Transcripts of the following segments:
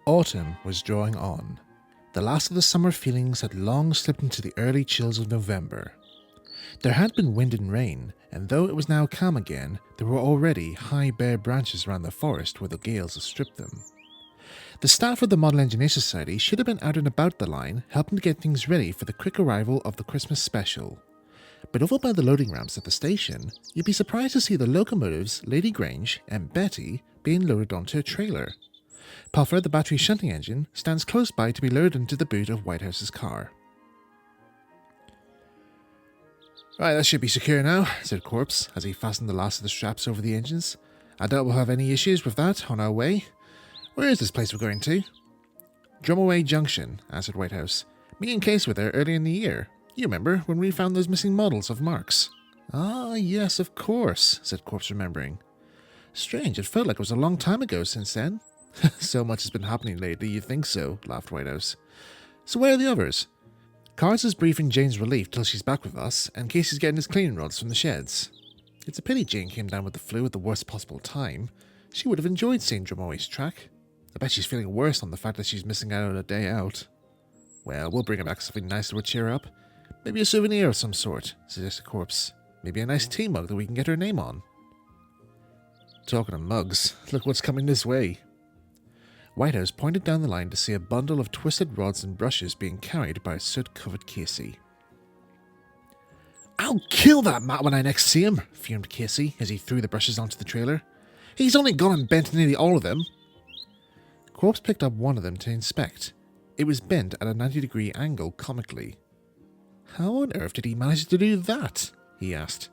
Autumn was drawing on. The last of the summer feelings had long slipped into the early chills of November. There had been wind and rain, and though it was now calm again, there were already high bare branches around the forest where the gales had stripped them. The staff of the Model Engineer Society should have been out and about the line, helping to get things ready for the quick arrival of the Christmas special. But over by the loading ramps at the station, you'd be surprised to see the locomotives, Lady Grange and Betty, being loaded onto a trailer. Puffer, the battery shunting engine, stands close by to be loaded into the boot of Whitehouse's car. "Right, that should be secure now," said Corpse, as he fastened the last of the straps over the engines. "I doubt we'll have any issues with that on our way. Where is this place we're going to?" "Drumaway Junction," answered Whitehouse. "Me and Case were there earlier in the year. You remember, when we found those missing models of Mark's?" "Ah, yes, of course," said Corpse, remembering. "Strange, it felt like it was a long time ago since then." "So much has been happening lately, you think so," laughed Whitehouse. "So where are the others?" "Cars is briefing Jane's relief till she's back with us, and Casey's getting his cleaning rods from the sheds. It's a pity Jane came down with the flu at the worst possible time. She would have enjoyed seeing Drumaway's track. I bet she's feeling worse on the fact that she's missing out on a day out." "Well, we'll bring her back something nice that would cheer her up. Maybe a souvenir of some sort," suggested Corpse. "Maybe a nice tea mug that we can get her name on." "Talking of mugs, look what's coming this way." Whitehouse pointed down the line to see a bundle of twisted rods and brushes being carried by a soot-covered Casey. "I'll kill that Matt when I next see him," fumed Casey as he threw the brushes onto the trailer. "He's only gone and bent nearly all of them." Corpse picked up one of them to inspect. It was bent at a 90-degree angle comically. "How on earth did he manage to do that?" he asked.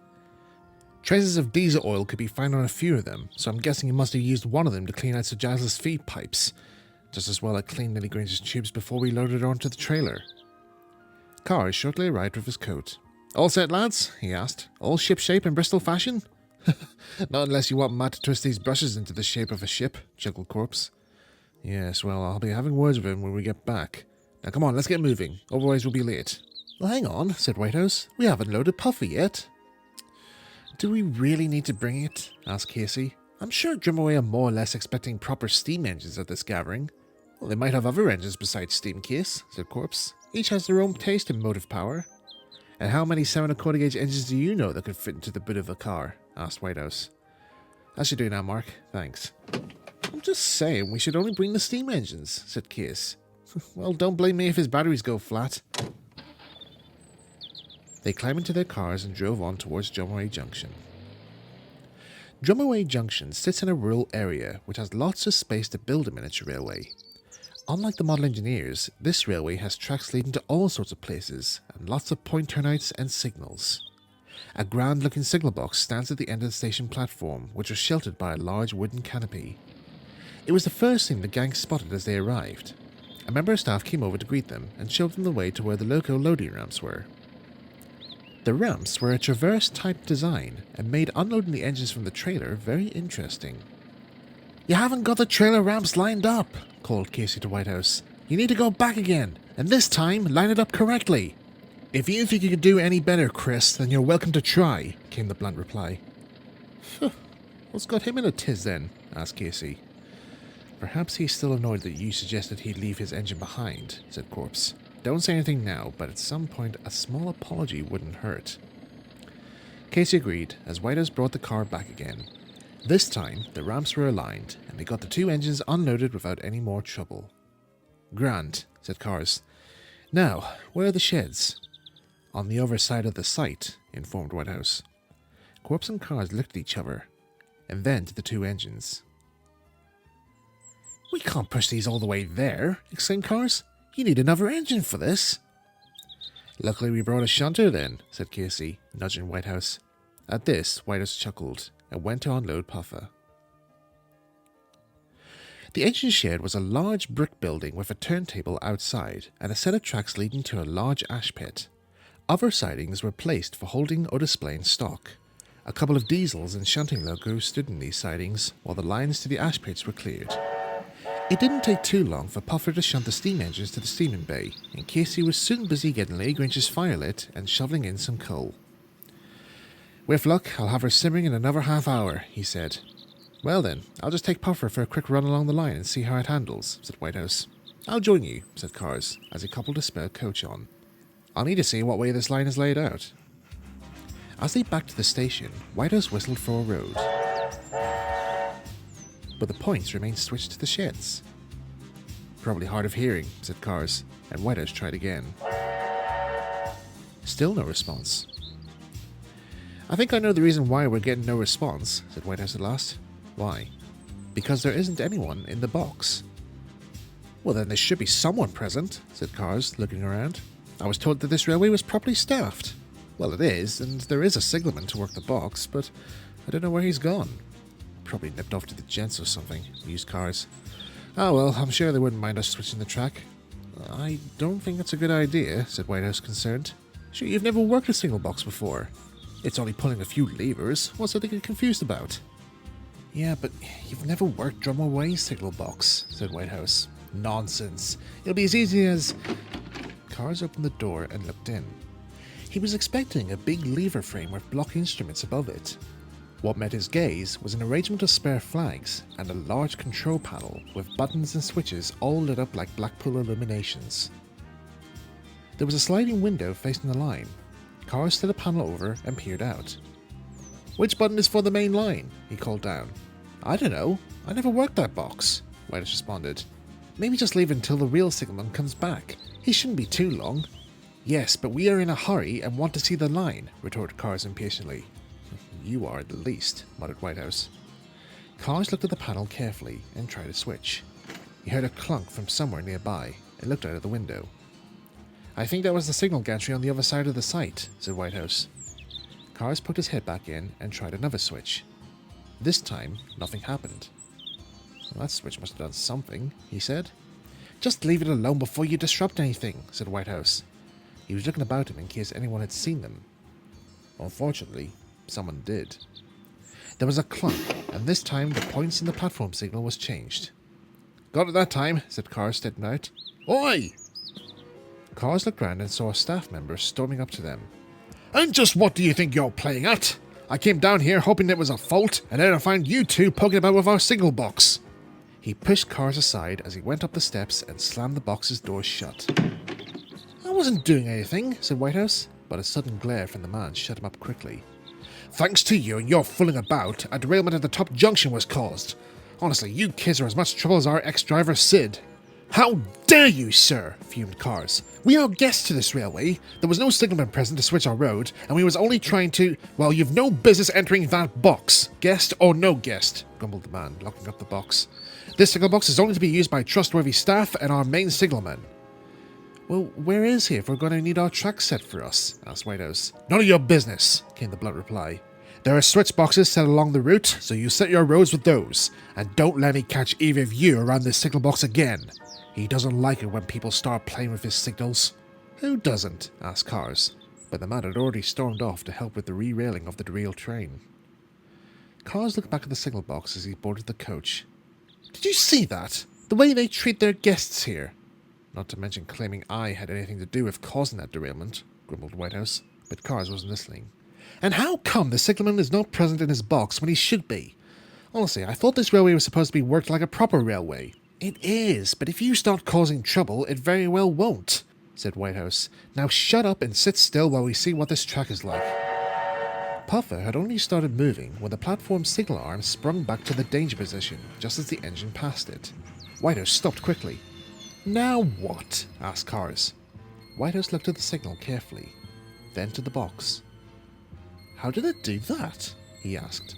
"Traces of diesel oil could be found on a few of them, so I'm guessing he must have used one of them to clean out Sir Giles' feed pipes. Just as well I cleaned Lily Grange's tubes before we loaded her onto the trailer." Carr shortly arrived with his coat. "All set, lads?" he asked. "All ship-shape and Bristol fashion?" "Not unless you want Matt to twist these brushes into the shape of a ship," chuckled Corpse. "Yes, well, I'll be having words with him when we get back. Now come on, let's get moving, otherwise we'll be late." "Well, hang on," said Whitehouse. "We haven't loaded Puffer yet." "Do we really need to bring it?" asked Casey. "I'm sure Drumaway are more or less expecting proper steam engines at this gathering." "Well, they might have other engines besides steam, Case," said Corpse. "Each has their own taste in motive power." "And how many 7¼ gauge engines do you know that could fit into the boot of a car?" asked Whitehouse. "That should do now, Mark. Thanks." "I'm just saying we should only bring the steam engines," said Case. "Well, don't blame me if his batteries go flat." They climbed into their cars and drove on towards Drumaway Junction. Drumaway Junction sits in a rural area which has lots of space to build a miniature railway. Unlike the Model Engineers, this railway has tracks leading to all sorts of places and lots of point turnouts and signals. A grand-looking signal box stands at the end of the station platform, which was sheltered by a large wooden canopy. It was the first thing the gang spotted as they arrived. A member of staff came over to greet them and showed them the way to where the loco loading ramps were. The ramps were a traverse-type design and made unloading the engines from the trailer very interesting. "You haven't got the trailer ramps lined up," called Casey to Whitehouse. "You need to go back again, and this time line it up correctly." "If you think you can do any better, Chris, then you're welcome to try," came the blunt reply. "What's got him in a tiz then?" asked Casey. "Perhaps he's still annoyed that you suggested he'd leave his engine behind," said Corpse. "Don't say anything now, but at some point a small apology wouldn't hurt." Casey agreed, as Whitehouse brought the car back again. This time, the ramps were aligned, and they got the two engines unloaded without any more trouble. "Grand," said Cars. "Now, where are the sheds?" "On the other side of the site," informed Whitehouse. Corpse and Cars looked at each other, and then to the two engines. "We can't push these all the way there," exclaimed Cars. "You need another engine for this." "Luckily we brought a shunter then," said Casey, nudging Whitehouse. At this, Whitehouse chuckled and went to unload Puffer. The engine shed was a large brick building with a turntable outside and a set of tracks leading to a large ash pit. Other sidings were placed for holding or displaying stock. A couple of diesels and shunting locos stood in these sidings, while the lines to the ash pits were cleared. It didn't take too long for Puffer to shunt the steam engines to the steaming bay, and Casey was soon busy getting Lady Grange's fire lit and shoveling in some coal. "With luck, I'll have her simmering in another half hour," he said. Well then, I'll just take Puffer for a quick run along the line and see how it handles, said Whitehouse. I'll join you, said Cars, as he coupled a spare coach on. I'll need to see what way this line is laid out. As they backed to the station, Whitehouse whistled for a road. But the points remained switched to the sheds. Probably hard of hearing, said Cars, and Whitehouse tried again. Still no response. I think I know the reason why we're getting no response, said Whitehouse at last. Why? Because there isn't anyone in the box. Well then there should be someone present, said Cars, looking around. I was told that this railway was properly staffed. Well it is, and there is a signalman to work the box, but I don't know where he's gone. Probably nipped off to the gents or something, mused Cars. Oh well, I'm sure they wouldn't mind us switching the track. I don't think that's a good idea, said Whitehouse, concerned. Sure, you've never worked a signal box before. It's only pulling a few levers. What's there to get confused about? Yeah, but you've never worked Drumaway signal box, said Whitehouse. Nonsense. It'll be as easy as... Cars opened the door and looked in. He was expecting a big lever frame with block instruments above it. What met his gaze was an arrangement of spare flags and a large control panel with buttons and switches all lit up like Blackpool illuminations. There was a sliding window facing the line. Cars slid the panel over and peered out. Which button is for the main line? He called down. I don't know. I never worked that box, Whitehouse responded. Maybe just leave it until the real signalman comes back. He shouldn't be too long. Yes, but we are in a hurry and want to see the line, retorted Cars impatiently. You are at the least, muttered Whitehouse. Cars looked at the panel carefully and tried a switch. He heard a clunk from somewhere nearby and looked out of the window. I think that was the signal gantry on the other side of the site, said Whitehouse. Cars put his head back in and tried another switch. This time, nothing happened. Well, that switch must have done something, he said. Just leave it alone before you disrupt anything, said Whitehouse. He was looking about him in case anyone had seen them. Unfortunately, someone did. There was a clunk, and this time the points in the platform signal was changed. Got it that time, said Cars, stepping out. Oi! Cars looked round and saw a staff member storming up to them. And just what do you think you're playing at? I came down here hoping it was a fault, and then I found you two poking about with our signal box. He pushed Cars aside as he went up the steps and slammed the box's door shut. I wasn't doing anything, said Whitehouse, but a sudden glare from the man shut him up quickly. Thanks to you and your fooling about, a derailment at the top junction was caused. Honestly, you kids are as much trouble as our ex-driver Sid. How dare you, sir, fumed Cars. We are guests to this railway. There was no signalman present to switch our road, and we was only trying to... Well, you've no business entering that box. Guest or no guest, grumbled the man, locking up the box. This signal box is only to be used by trustworthy staff and our main signalman. Well, where is he if we're going to need our track set for us? Asked Whitehouse. None of your business, came the blunt reply. There are switch boxes set along the route, so you set your roads with those. And don't let me catch either of you around this signal box again. He doesn't like it when people start playing with his signals. Who doesn't? Asked Cars, but the man had already stormed off to help with the re-railing of the derailed train. Cars looked back at the signal box as he boarded the coach. Did you see that? The way they treat their guests here. Not to mention claiming I had anything to do with causing that derailment, grumbled Whitehouse, but Cars wasn't listening. And how come the signalman is not present in his box when he should be? Honestly, I thought this railway was supposed to be worked like a proper railway. It is, but if you start causing trouble, it very well won't, said Whitehouse. Now shut up and sit still while we see what this track is like. Puffer had only started moving when the platform signal arm sprung back to the danger position just as the engine passed it. Whitehouse stopped quickly. Now what? Asked Cars. Whitehouse looked at the signal carefully, then to the box. How did it do that? He asked.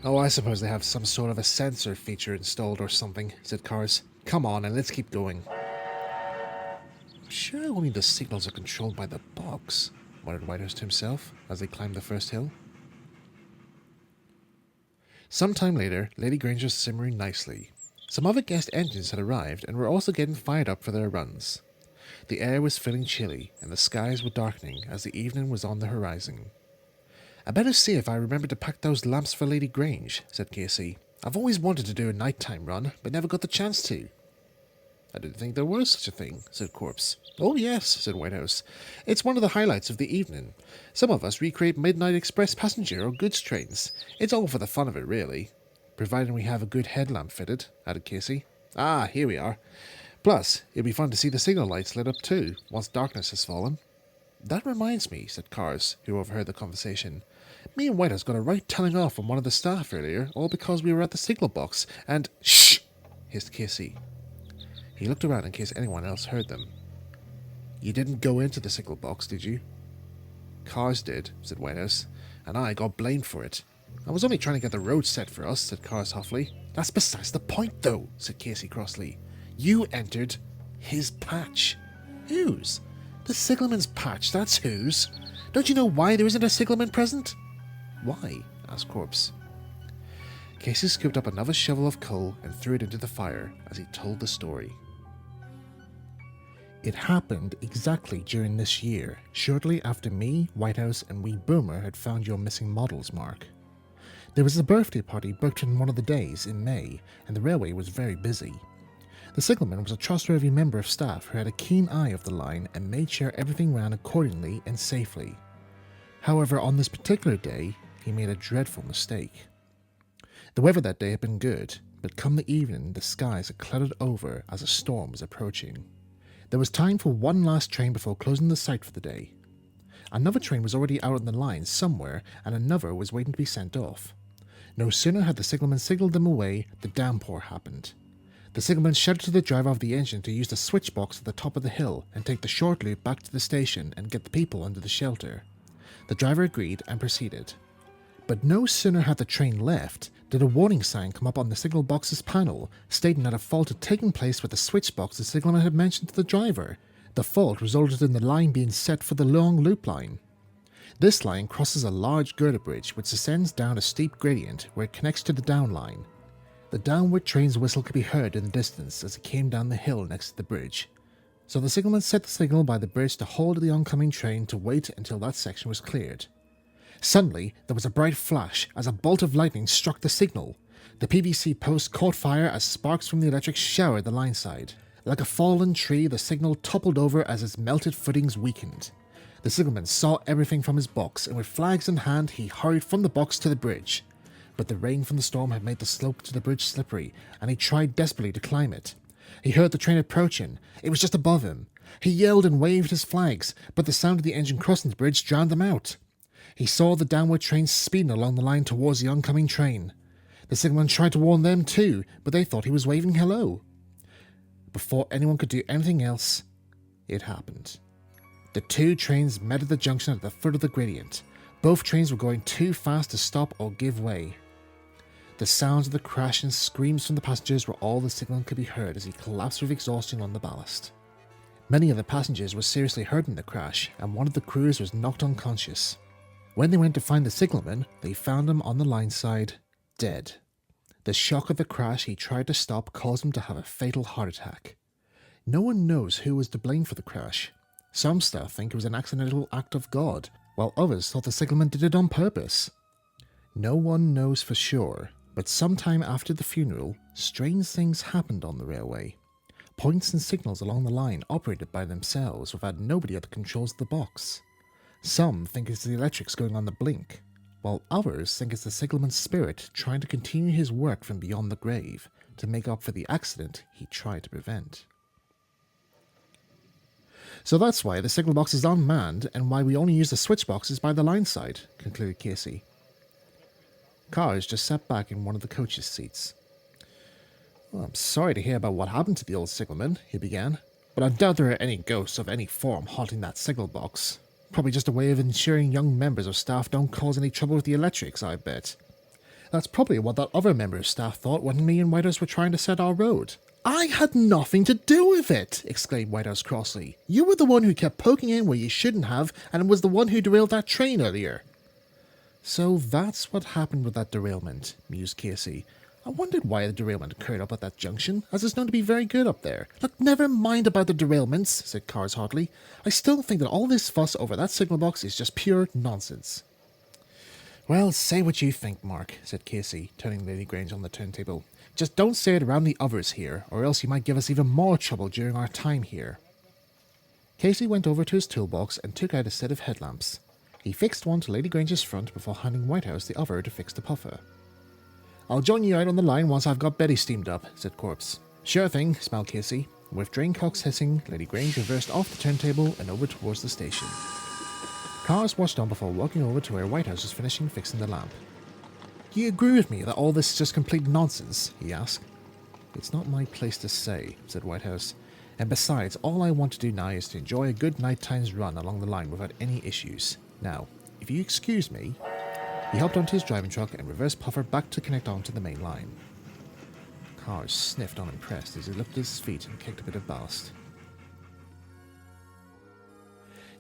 Oh, I suppose they have some sort of a sensor feature installed or something, said Cars. Come on and let's keep going. I'm sure only the signals are controlled by the box, muttered Whitehouse to himself as they climbed the first hill. Some time later, Lady Grange was simmering nicely. Some other guest engines had arrived and were also getting fired up for their runs. The air was feeling chilly and the skies were darkening as the evening was on the horizon. I better see if I remember to pack those lamps for Lady Grange, said Casey. I've always wanted to do a nighttime run, but never got the chance to. I didn't think there was such a thing, said Corpse. Oh yes, said Whitehouse. It's one of the highlights of the evening. Some of us recreate Midnight Express passenger or goods trains. It's all for the fun of it, really. Providing we have a good headlamp fitted, added Casey. Ah, here we are. Plus, it'd be fun to see the signal lights lit up too, once darkness has fallen. That reminds me, said Cars, who overheard the conversation. Me and Whitehouse got a right telling off from one of the staff earlier, all because we were at the signal box, and— Shh! Hissed Casey. He looked around in case anyone else heard them. You didn't go into the signal box, did you? Cars did, said Whitehouse, and I got blamed for it. I was only trying to get the road set for us, said Cars huffily. That's besides the point, though, said Casey crossly. You entered his patch. Whose? The signalman's patch, that's whose. Don't you know why there isn't a signalman present? Why? Asked Corpse. Casey scooped up another shovel of coal and threw it into the fire as he told the story. It happened exactly during this year, shortly after me, Whitehouse, and wee Boomer had found your missing models, Mark. There was a birthday party booked on one of the days in May, and the railway was very busy. The signalman was a trustworthy member of staff who had a keen eye of the line and made sure everything ran accordingly and safely. However, on this particular day, he made a dreadful mistake. The weather that day had been good, but come the evening, the skies had clouded over as a storm was approaching. There was time for one last train before closing the site for the day. Another train was already out on the line somewhere, and another was waiting to be sent off. No sooner had the signalman signalled them away, the downpour happened. The signalman shouted to the driver of the engine to use the switch box at the top of the hill and take the short loop back to the station and get the people under the shelter. The driver agreed and proceeded. But no sooner had the train left did a warning sign come up on the signal box's panel, stating that a fault had taken place with the switch box the signalman had mentioned to the driver. The fault resulted in the line being set for the long loop line. This line crosses a large girder bridge which descends down a steep gradient where it connects to the down line. The downward train's whistle could be heard in the distance as it came down the hill next to the bridge. So the signalman set the signal by the bridge to hold the oncoming train to wait until that section was cleared. Suddenly, there was a bright flash as a bolt of lightning struck the signal. The PVC post caught fire as sparks from the electrics showered the line side. Like a fallen tree, the signal toppled over as its melted footings weakened. The signalman saw everything from his box, and with flags in hand, he hurried from the box to the bridge. But the rain from the storm had made the slope to the bridge slippery, and he tried desperately to climb it. He heard the train approaching. It was just above him. He yelled and waved his flags, but the sound of the engine crossing the bridge drowned them out. He saw the downward train speeding along the line towards the oncoming train. The signalman tried to warn them too, but they thought he was waving hello. Before anyone could do anything else, it happened. The two trains met at the junction at the foot of the gradient. Both trains were going too fast to stop or give way. The sounds of the crash and screams from the passengers were all the signalman could be heard as he collapsed with exhaustion on the ballast. Many of the passengers were seriously hurt in the crash, and one of the crews was knocked unconscious. When they went to find the signalman, they found him on the line side, dead. The shock of the crash he tried to stop caused him to have a fatal heart attack. No one knows who was to blame for the crash. Some staff think it was an accidental act of God, while others thought the signalman did it on purpose. No one knows for sure, but sometime after the funeral, strange things happened on the railway. Points and signals along the line operated by themselves without nobody at the controls of the box. Some think it's the electrics going on the blink, while others think it's the signalman's spirit trying to continue his work from beyond the grave to make up for the accident he tried to prevent. So that's why the signal box is unmanned and why we only use the switch boxes by the line side, concluded Casey. Cars just sat back in one of the coach's seats. Well, I'm sorry to hear about what happened to the old signalman, he began, but I doubt there are any ghosts of any form haunting that signal box. Probably just a way of ensuring young members of staff don't cause any trouble with the electrics, I bet. That's probably what that other member of staff thought when me and Whitehouse were trying to set our road. I had nothing to do with it, exclaimed Whitehouse crossly. You were the one who kept poking in where you shouldn't have, and was the one who derailed that train earlier. So that's what happened with that derailment, mused Casey. I wondered why the derailment occurred up at that junction, as it's known to be very good up there. Look, never mind about the derailments, said Cars hotly. I still think that all this fuss over that signal box is just pure nonsense. Well, say what you think, Mark, said Casey, turning Lady Grange on the turntable. Just don't say it around the others here, or else you might give us even more trouble during our time here. Casey went over to his toolbox and took out a set of headlamps. He fixed one to Lady Grange's front before handing Whitehouse the other to fix the puffer. I'll join you out on the line once I've got Betty steamed up, said Corpse. Sure thing, smiled Casey. With drain cocks hissing, Lady Grange reversed off the turntable and over towards the station. Cars watched on before walking over to where Whitehouse was finishing fixing the lamp. Do you agree with me that all this is just complete nonsense? He asked. It's not my place to say, said Whitehouse. And besides, all I want to do now is to enjoy a good nighttime's run along the line without any issues. Now, if you excuse me... He hopped onto his driving truck and reversed puffer back to connect onto the main line. Cars sniffed unimpressed as he lifted his feet and kicked a bit of ballast.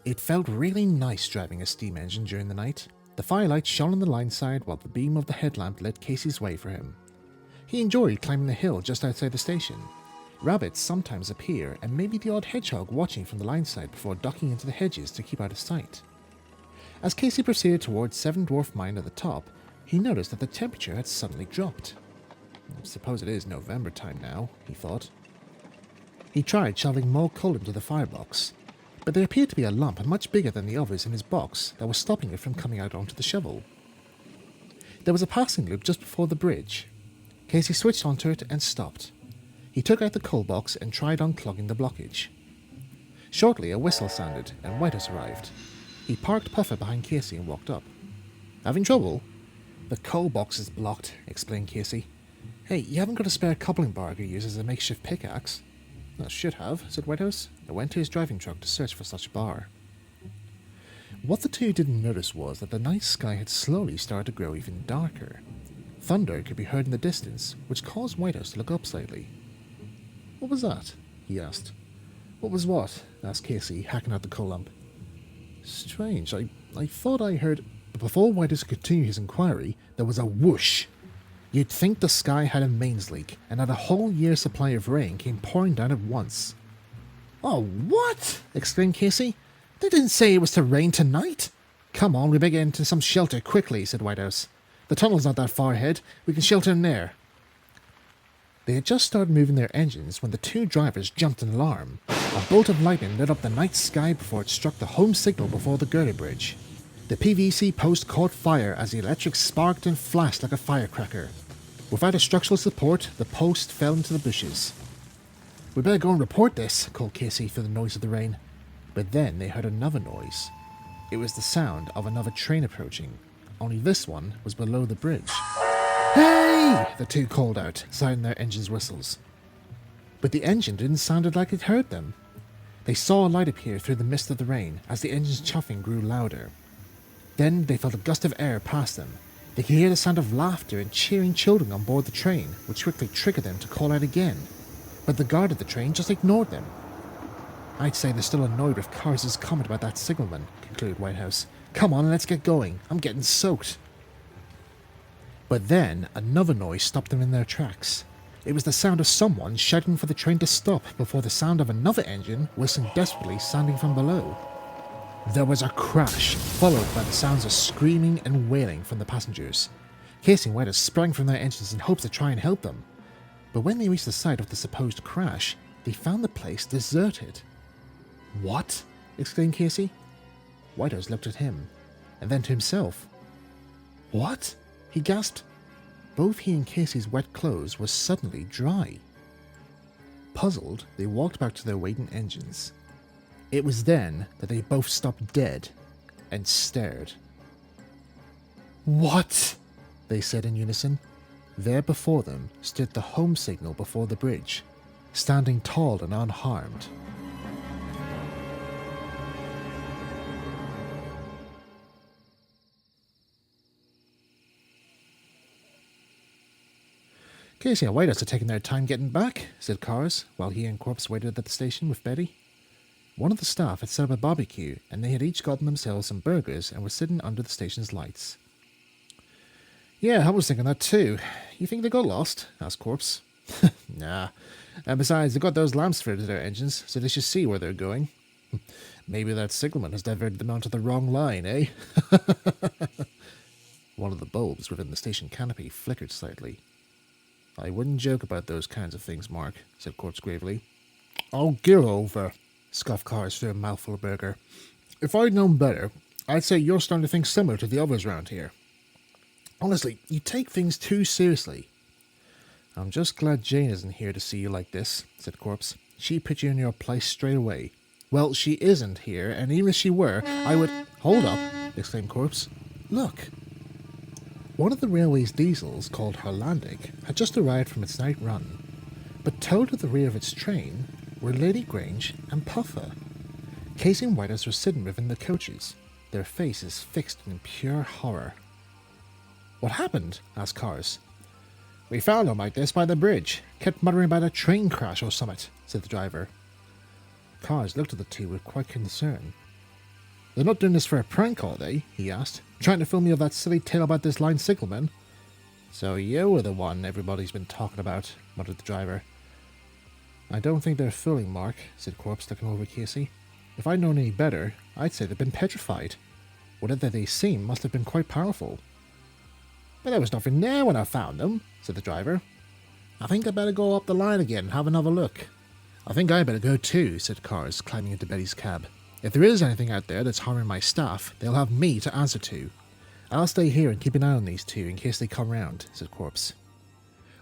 It felt really nice driving a steam engine during the night. The firelight shone on the line side while the beam of the headlamp lit Casey's way for him. He enjoyed climbing the hill just outside the station. Rabbits sometimes appear, and maybe the odd hedgehog watching from the line side before ducking into the hedges to keep out of sight. As Casey proceeded towards Seven Dwarf Mine at the top, he noticed that the temperature had suddenly dropped. I suppose it is November time now, he thought. He tried shoveling more coal into the firebox, but there appeared to be a lump much bigger than the others in his box that was stopping it from coming out onto the shovel. There was a passing loop just before the bridge. Casey switched onto it and stopped. He took out the coal box and tried unclogging the blockage. Shortly a whistle sounded and Whitehouse arrived. He parked Puffer behind Casey and walked up. Having trouble? The coal box is blocked, explained Casey. Hey, you haven't got a spare coupling bar I could use as a makeshift pickaxe? I should have, said Whitehouse, and went to his driving truck to search for such a bar. What the two didn't notice was that the night sky had slowly started to grow even darker. Thunder could be heard in the distance, which caused Whitehouse to look up slightly. What was that? He asked. What was what? Asked Casey, hacking out the coal lump. Strange, I thought I heard... But before Whitehouse could continue his inquiry, there was a whoosh. You'd think the sky had a mains leak, and that a whole year's supply of rain came pouring down at once. Oh, what? Exclaimed Casey. They didn't say it was to rain tonight. Come on, we better get into some shelter quickly, said Whitehouse. The tunnel's not that far ahead. We can shelter in there. They had just started moving their engines when the two drivers jumped in alarm. A bolt of lightning lit up the night sky before it struck the home signal before the girder bridge. The PVC post caught fire as the electric sparked and flashed like a firecracker. Without a structural support, the post fell into the bushes. We better go and report this, called Casey through the noise of the rain. But then they heard another noise. It was the sound of another train approaching, only this one was below the bridge. Hey! The two called out, sounding their engines' whistles. But the engine didn't sound like it heard them. They saw a light appear through the mist of the rain as the engine's chuffing grew louder. Then they felt a gust of air pass them. They could hear the sound of laughter and cheering children on board the train, which quickly triggered them to call out again. But the guard of the train just ignored them. I'd say they're still annoyed with Cars' comment about that signalman, concluded Whitehouse. Come on, let's get going. I'm getting soaked. But then another noise stopped them in their tracks. It was the sound of someone shouting for the train to stop before the sound of another engine whistling desperately sounding from below. There was a crash, followed by the sounds of screaming and wailing from the passengers. Casey and Whitehouse sprang from their engines in hopes to try and help them. But when they reached the site of the supposed crash, they found the place deserted. What? Exclaimed Casey. Whitehouse looked at him, and then to himself. What? He gasped. Both he and Casey's wet clothes were suddenly dry. Puzzled, they walked back to their waiting engines. It was then that they both stopped dead and stared. What? They said in unison. There before them stood the home signal before the bridge, standing tall and unharmed. Casey and Whitehouse are taking their time getting back, said Cars, while he and Corpse waited at the station with Betty. One of the staff had set up a barbecue, and they had each gotten themselves some burgers and were sitting under the station's lights. Yeah, I was thinking that too. You think they got lost? Asked Corpse. Nah. And besides, they got those lamps fitted to their engines, so they should see where they're going. Maybe that signalman has diverted them onto the wrong line, eh? One of the bulbs within the station canopy flickered slightly. I wouldn't joke about those kinds of things, Mark, said Corpse gravely. Oh, get over, scoffed Cars through a mouthful of burger. If I'd known better, I'd say you're starting to think similar to the others round here. Honestly, you take things too seriously. I'm just glad Jane isn't here to see you like this, said Corpse. She put you in your place straight away. Well, she isn't here, and even if she were, I would... Hold up, exclaimed Corpse. Look. One of the railway's diesels, called Hollandic, had just arrived from its night run. But towed at the rear of its train were Lady Grange and Puffer. Casey and Whitehouse were sitting within the coaches, their faces fixed in pure horror. What happened? Asked Cars. We found him like this by the bridge. Kept muttering about a train crash or summit, said the driver. Cars looked at the two with quite concern. They're not doing this for a prank, are they? He asked. Trying to fool me of that silly tale about this line signalman? So you were the one everybody's been talking about, muttered the driver. I don't think they're fooling, Mark, said Corpse, looking over at Casey. If I'd known any better, I'd say they'd been petrified. Whatever they seemed must have been quite powerful. But there was nothing there when I found them, said the driver. I think I'd better go up the line again and have another look. I think I'd better go too, said Cars, climbing into Betty's cab. If there is anything out there that's harming my staff, they'll have me to answer to. I'll stay here and keep an eye on these two in case they come round, said Corpse.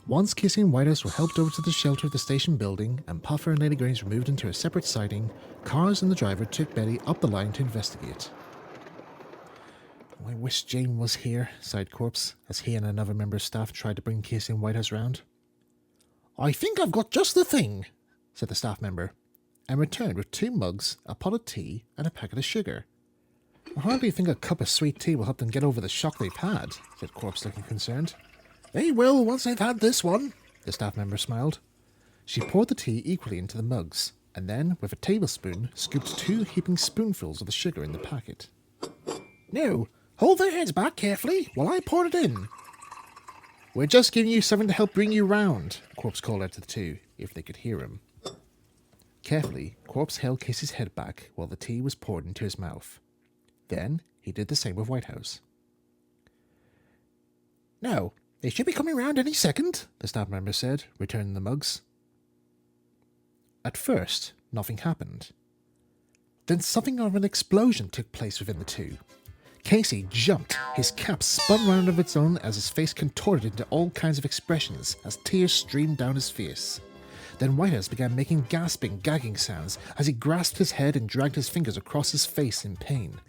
Once Casey and Whitehouse were helped over to the shelter of the station building and Puffer and Lady Grange were moved into a separate siding, Cars and the driver took Betty up the line to investigate. I wish Jane was here, sighed Corpse, as he and another member of staff tried to bring Casey and Whitehouse round. I think I've got just the thing, said the staff member, and returned with 2 mugs, a pot of tea, and a packet of sugar. I hardly think a cup of sweet tea will help them get over the shock they've had, said Corpse, looking concerned. They will once they've had this one, the staff member smiled. She poured the tea equally into the mugs, and then, with a tablespoon, scooped 2 heaping spoonfuls of the sugar in the packet. Now, hold their heads back carefully while I pour it in. We're just giving you something to help bring you round, Corpse called out to the two, if they could hear him. Carefully, Corpse held Casey's head back while the tea was poured into his mouth. Then, he did the same with Whitehouse. Now, they should be coming round any second, the staff member said, returning the mugs. At first, nothing happened. Then something of an explosion took place within the two. Casey jumped, his cap spun round of its own as his face contorted into all kinds of expressions as tears streamed down his face. Then Whitehouse began making gasping, gagging sounds as he grasped his head and dragged his fingers across his face in pain.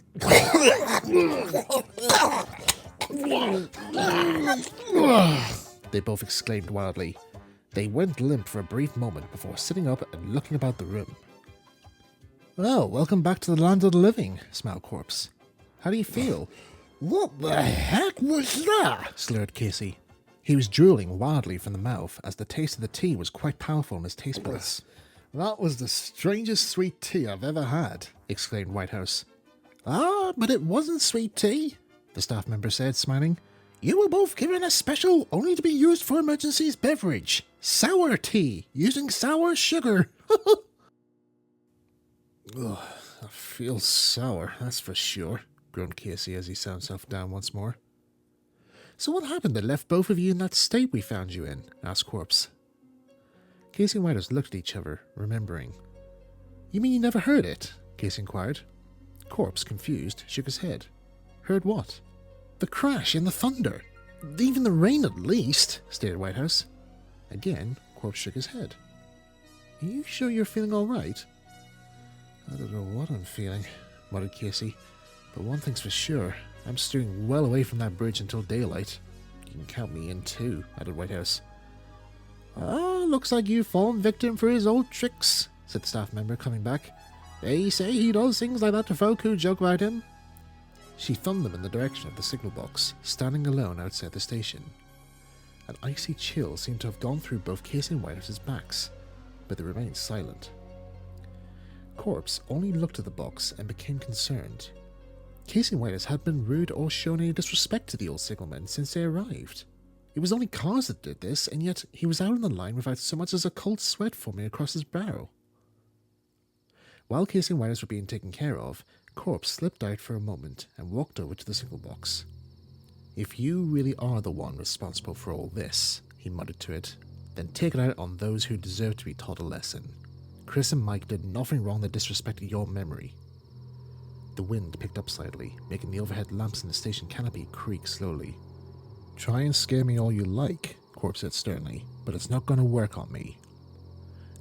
They both exclaimed wildly. They went limp for a brief moment before sitting up and looking about the room. Well, welcome back to the land of the living, smiled Corpse. How do you feel? What the heck was that? Slurred Casey. He was drooling wildly from the mouth as the taste of the tea was quite powerful in his taste buds. That was the strangest sweet tea I've ever had, exclaimed Whitehouse. Ah, but it wasn't sweet tea, the staff member said, smiling. You were both given a special, only to be used for emergencies beverage. Sour tea, using sour sugar. Ugh, I feel sour, that's for sure, groaned Casey as he sat himself down once more. So what happened that left both of you in that state we found you in? Asked Corpse. Casey and Whitehouse looked at each other, remembering. You mean you never heard it? Casey inquired. Corpse, confused, shook his head. Heard what? The crash and the thunder. Even the rain at least, stated Whitehouse. Again, Corpse shook his head. Are you sure you're feeling all right? I don't know what I'm feeling, muttered Casey. But one thing's for sure. I'm steering well away from that bridge until daylight. You can count me in too, added Whitehouse. Ah, looks like you've fallen victim for his old tricks, said the staff member, coming back. They say he does things like that to folk who joke about him. She thumbed them in the direction of the signal box, standing alone outside the station. An icy chill seemed to have gone through both Casey and Whitehouse's backs, but they remained silent. Corpse only looked at the box and became concerned. Casey and Whitehouse had been rude or shown any disrespect to the old signalman since they arrived. It was only Cars that did this, and yet he was out on the line without so much as a cold sweat forming across his brow. While Casey and Whitehouse were being taken care of, Corpse slipped out for a moment and walked over to the signal box. If you really are the one responsible for all this, he muttered to it, then take it out on those who deserve to be taught a lesson. Chris and Mike did nothing wrong that disrespected your memory. The wind picked up slightly, making the overhead lamps in the station canopy creak slowly. Try and scare me all you like, Corpse said sternly, but it's not going to work on me.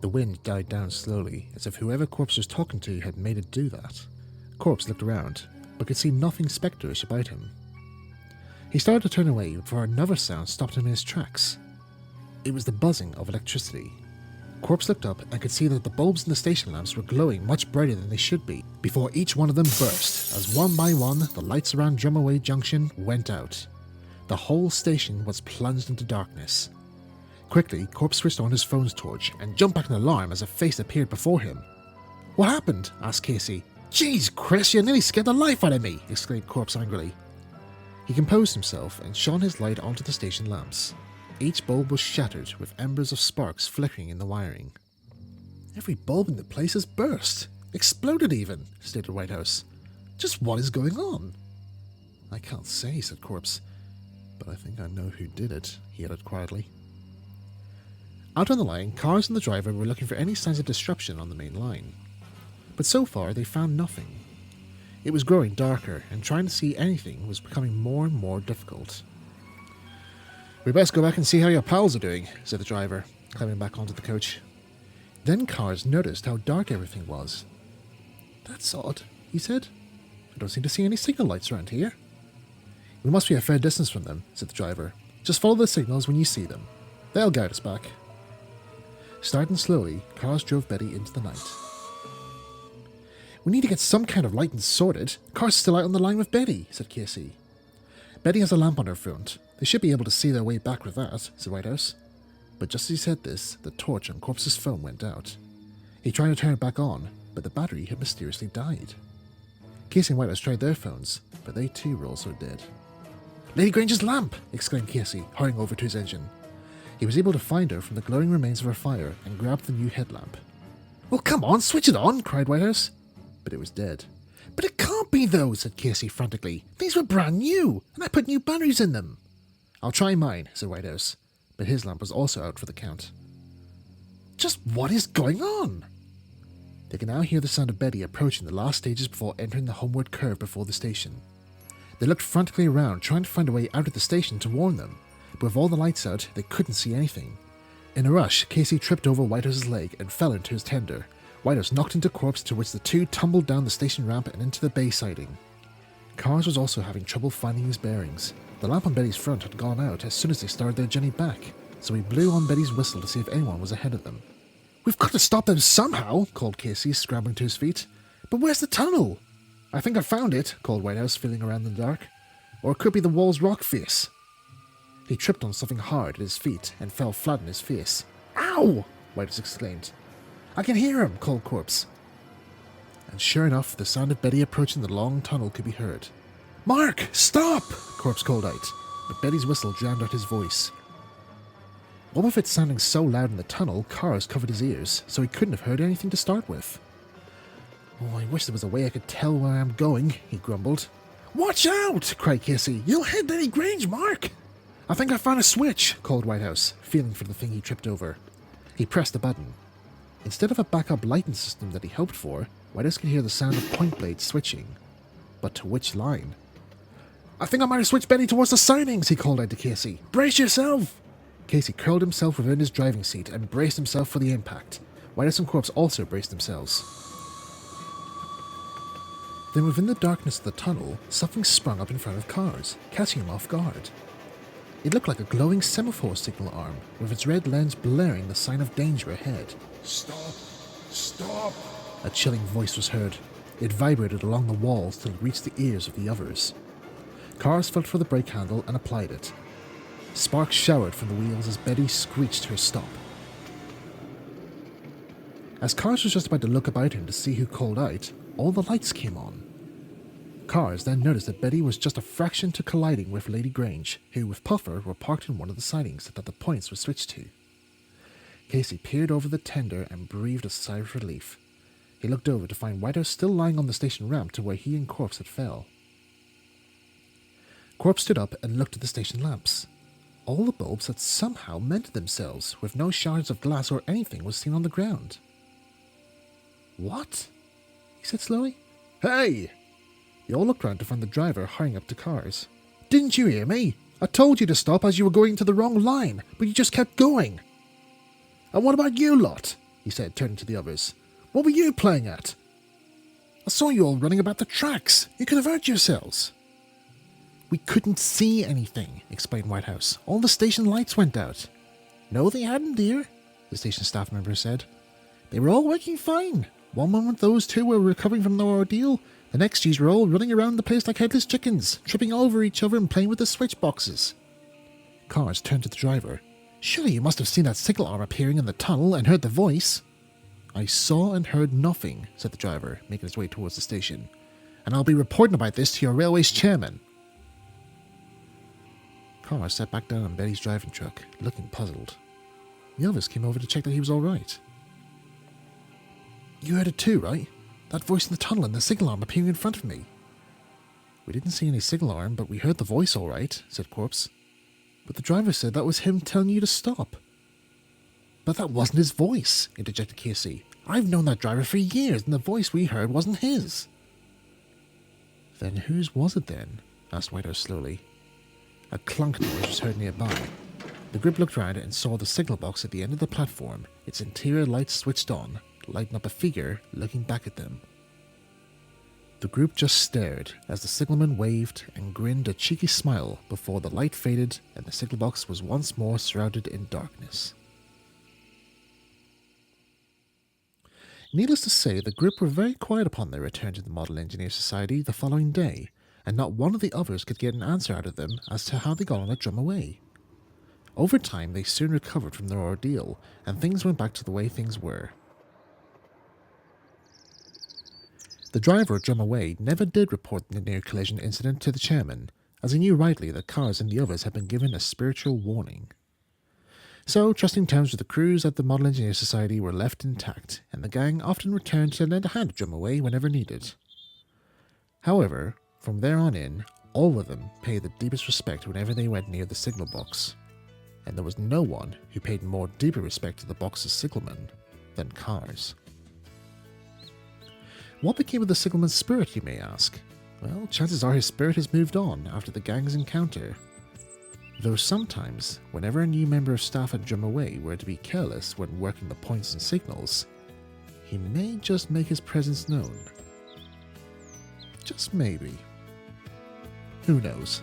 The wind died down slowly, as if whoever Corpse was talking to had made it do that. Corpse looked around, but could see nothing spectrish about him. He started to turn away before another sound stopped him in his tracks. It was the buzzing of electricity. Corpse looked up and could see that the bulbs in the station lamps were glowing much brighter than they should be, before each one of them burst, as one by one the lights around Drumaway Junction went out. The whole station was plunged into darkness. Quickly, Corpse switched on his phone's torch and jumped back in alarm as a face appeared before him. "What happened?" asked Casey. "Jeez, Chris, you nearly scared the life out of me!" exclaimed Corpse angrily. He composed himself and shone his light onto the station lamps. Each bulb was shattered, with embers of sparks flickering in the wiring. "Every bulb in the place has burst. Exploded even," stated Whitehouse. "Just what is going on?" "I can't say," said Corpse. "But I think I know who did it," he added quietly. Out on the line, Cars and the driver were looking for any signs of disruption on the main line. But so far, they found nothing. It was growing darker, and trying to see anything was becoming more and more difficult. "We best go back and see how your pals are doing," said the driver, climbing back onto the coach. Then Cars noticed how dark everything was. "That's odd," he said. "I don't seem to see any signal lights around here." "We must be a fair distance from them," said the driver. "Just follow the signals when you see them. They'll guide us back." Starting slowly, Cars drove Betty into the night. "We need to get some kind of lighting sorted. Car's still out on the line with Betty," said Casey. "Betty has a lamp on her front. They should be able to see their way back with that," said Whitehouse. But just as he said this, the torch on Corpse's phone went out. He tried to turn it back on, but the battery had mysteriously died. Casey and Whitehouse tried their phones, but they too were also dead. "Lady Grange's lamp!" exclaimed Casey, hurrying over to his engine. He was able to find her from the glowing remains of her fire and grabbed the new headlamp. "Well, come on, switch it on!" cried Whitehouse. But it was dead. "But it can't be though," said Casey frantically. "These were brand new, and I put new batteries in them." "I'll try mine," said Whitehouse, but his lamp was also out for the count. "Just what is going on?" They could now hear the sound of Betty approaching the last stages before entering the homeward curve before the station. They looked frantically around, trying to find a way out of the station to warn them, but with all the lights out, they couldn't see anything. In a rush, Casey tripped over Whitehouse's leg and fell into his tender. Whitehouse knocked into Corpse, to which the two tumbled down the station ramp and into the bay siding. Cars was also having trouble finding his bearings. The lamp on Betty's front had gone out as soon as they started their journey back, so he blew on Betty's whistle to see if anyone was ahead of them. "We've got to stop them somehow," called Casey, scrambling to his feet. "But where's the tunnel?" "I think I found it," called Whitehouse, feeling around in the dark. "Or it could be the wall's rock face." He tripped on something hard at his feet and fell flat on his face. "Ow!" Whitehouse exclaimed. "I can hear him," called Corpse. And sure enough, the sound of Betty approaching the long tunnel could be heard. "Mark, stop!" Corpse called out, but Betty's whistle drowned out his voice. What with it sounding so loud in the tunnel, Cars covered his ears, so he couldn't have heard anything to start with. "Oh, I wish there was a way I could tell where I'm going," he grumbled. "Watch out!" cried Casey. "You'll hit Lady Grange, Mark!" "I think I found a switch," called Whitehouse, feeling for the thing he tripped over. He pressed the button. Instead of a backup lighting system that he hoped for, Whitehouse could hear the sound of point blades switching. But to which line? "I think I might have switched Betty towards the sidings," he called out to Casey. "Brace yourself!" Casey curled himself within his driving seat and braced himself for the impact. Whitehouse and Corpse also braced themselves. Then within the darkness of the tunnel, something sprung up in front of Cars, catching him off guard. It looked like a glowing semaphore signal arm, with its red lens blaring the sign of danger ahead. "Stop! Stop!" A chilling voice was heard. It vibrated along the walls till it reached the ears of the others. Cars felt for the brake handle and applied it. Sparks showered from the wheels as Betty screeched her stop. As Cars was just about to look about him to see who called out, all the lights came on. Cars then noticed that Betty was just a fraction to colliding with Lady Grange, who, with Puffer, were parked in one of the sidings that the points were switched to. Casey peered over the tender and breathed a sigh of relief. He looked over to find Whitehouse still lying on the station ramp to where he and Corpse had fell. Corpse stood up and looked at the station lamps. All the bulbs had somehow mended themselves, with no shards of glass or anything was seen on the ground. "What?" he said slowly. "Hey!" They all looked round to find the driver hurrying up to Cars. "Didn't you hear me?" I told you to stop as you were going to the wrong line, but you just kept going. And what about you lot? He said, turning to the others. What were you playing at? I saw you all running about the tracks. You could have hurt yourselves. We couldn't see anything, explained Whitehouse. All the station lights went out. No, they hadn't, dear, the station staff member said. They were all working fine. One moment those two were recovering from their ordeal. The next G's were all running around the place like headless chickens, tripping over each other and playing with the switch boxes. Cars turned to the driver. Surely you must have seen that signal arm appearing in the tunnel and heard the voice. I saw and heard nothing, said the driver, making his way towards the station. And I'll be reporting about this to your railway's chairman. Cars sat back down on Betty's driving truck, looking puzzled. The others came over to check that he was all right. You heard it too, right? That voice in the tunnel and the signal arm appearing in front of me. We didn't see any signal arm, but we heard the voice all right, said Corpse. But the driver said that was him telling you to stop. But that wasn't his voice, interjected Casey. I've known that driver for years, and the voice we heard wasn't his. Then whose was it then? Asked Whitehouse slowly. A clunk noise was heard nearby. The group looked round and saw the signal box at the end of the platform, its interior lights switched on, lighting up a figure looking back at them. The group just stared as the signalman waved and grinned a cheeky smile before the light faded and the signal box was once more shrouded in darkness. Needless to say, the group were very quiet upon their return to the Model Engineer Society the following day, and not one of the others could get an answer out of them as to how they got on at Drumaway. Over time, they soon recovered from their ordeal, and things went back to the way things were. The driver of Drumaway never did report the near collision incident to the chairman, as he knew rightly that Cars and the others had been given a spiritual warning. So, trusting terms with the crews at the Model Engineer Society were left intact, and the gang often returned to lend a hand to Drumaway whenever needed. However, from there on in, all of them paid the deepest respect whenever they went near the signal box, and there was no one who paid more deeper respect to the box's signalman than Cars. What became of the signalman's spirit, you may ask? Well, chances are his spirit has moved on after the gang's encounter. Though sometimes, whenever a new member of staff at Drumaway were to be careless when working the points and signals, he may just make his presence known. Just maybe. Who knows?